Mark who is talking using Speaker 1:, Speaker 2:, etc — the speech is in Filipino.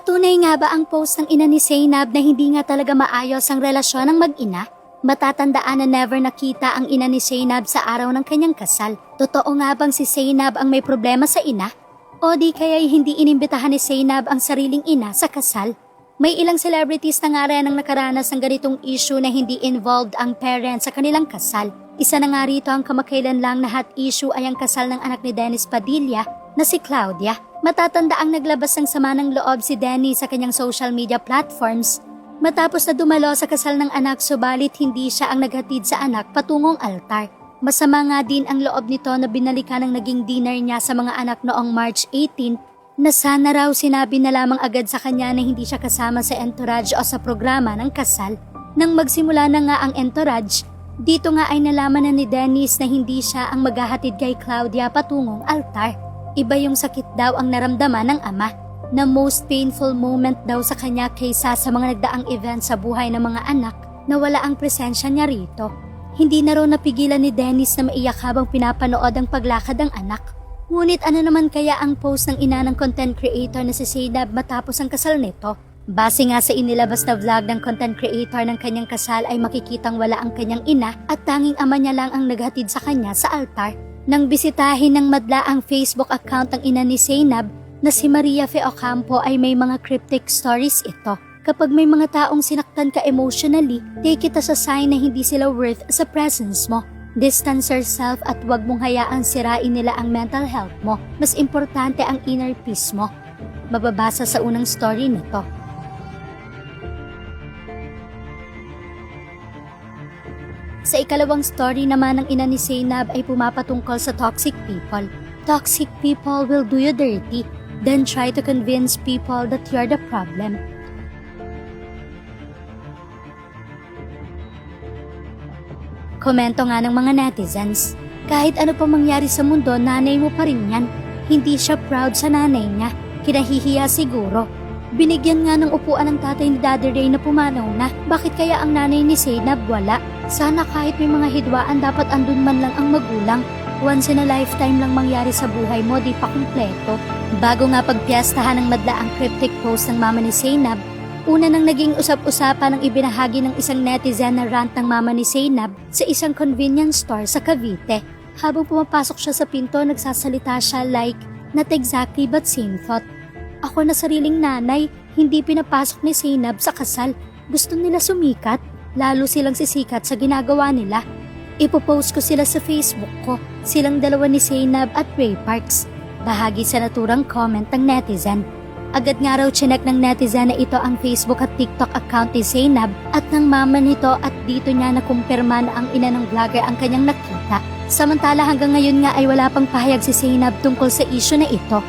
Speaker 1: Patunay nga ba ang post ng ina ni Zainab na hindi nga talaga maayos ang relasyon ng mag-ina? Matatandaan na never nakita ang ina ni Zainab sa araw ng kanyang kasal. Totoo nga bang si Zainab ang may problema sa ina? O di kaya'y hindi inimbitahan ni Zainab ang sariling ina sa kasal? May ilang celebrities na nga rin ang nakaranas ng ganitong issue na hindi involved ang parents sa kanilang kasal. Isa na nga rito ang kamakailan lang na hot issue ay ang kasal ng anak ni Dennis Padilla na si Claudia. Matatanda ang naglabas ng sama ng loob si Dennis sa kanyang social media platforms matapos na dumalo sa kasal ng anak subalit hindi siya ang naghatid sa anak patungong altar. Masama nga din ang loob nito na binalikan ang naging dinner niya sa mga anak noong March 18 na sana raw sinabi na lamang agad sa kanya na hindi siya kasama sa entourage o sa programa ng kasal. Nang magsimula na nga ang entourage, dito nga ay nalaman na ni Dennis na hindi siya ang maghahatid kay Claudia patungong altar. Iba yung sakit daw ang naramdaman ng ama, na most painful moment daw sa kanya kaysa sa mga nagdaang event sa buhay ng mga anak na wala ang presensya niya rito. Hindi na raw napigilan ni Dennis na maiyak habang pinapanood ang paglakad ng anak. Ngunit ano naman kaya ang post ng ina ng content creator na si Zainab matapos ang kasal nito? Base nga sa inilabas na vlog ng content creator ng kanyang kasal ay makikitang wala ang kanyang ina at tanging ama niya lang ang naghatid sa kanya sa altar. Nang bisitahin ng madla ang Facebook account ng ina ni Zainab na si Maria Fe Ocampo ay may mga cryptic stories ito. Kapag may mga taong sinaktan ka emotionally, take it as a sign na hindi sila worth sa presence mo. Distance yourself at huwag mong hayaang sirain nila ang mental health mo. Mas importante ang inner peace mo. Mababasa sa unang story nito. Sa ikalawang story naman ng ina ni Zainab ay pumapatungkol sa toxic people. Toxic people will do you dirty, then try to convince people that you're the problem. Komento nga ng mga netizens, kahit ano pa mangyari sa mundo, nanay mo pa rin yan. Hindi siya proud sa nanay niya, kinahihiya siguro. Binigyan nga ng upuan ng tatay ni Daddy Ray na pumanaw na, bakit kaya ang nanay ni Zainab wala? Sana kahit may mga hidwaan dapat andun man lang ang magulang. Once in a lifetime lang mangyari sa buhay mo, di pa kumpleto. Bago nga pagpiyastahan ng madla ang cryptic post ng mama ni Zainab, una nang naging usap-usapan ng ibinahagi ng isang netizen na rant ng mama ni Zainab sa isang convenience store sa Cavite. Habang pumapasok siya sa pinto, nagsasalita siya like, not exactly but same thought. Ako na sariling nanay, hindi pinapasok ni Zainab sa kasal. Gusto nila sumikat, lalo silang sisikat sa ginagawa nila. Ipopost ko sila sa Facebook ko, silang dalawa ni Zainab at Ray Parks. Bahagi sa naturang comment ng netizen. Agad nga raw chinek ng netizen na ito ang Facebook at TikTok account ni Zainab at ng mama nito at dito niya nakumpirma na ang ina ng vlogger ang kanyang nakita. Samantala hanggang ngayon nga ay wala pang pahayag si Zainab tungkol sa issue na ito.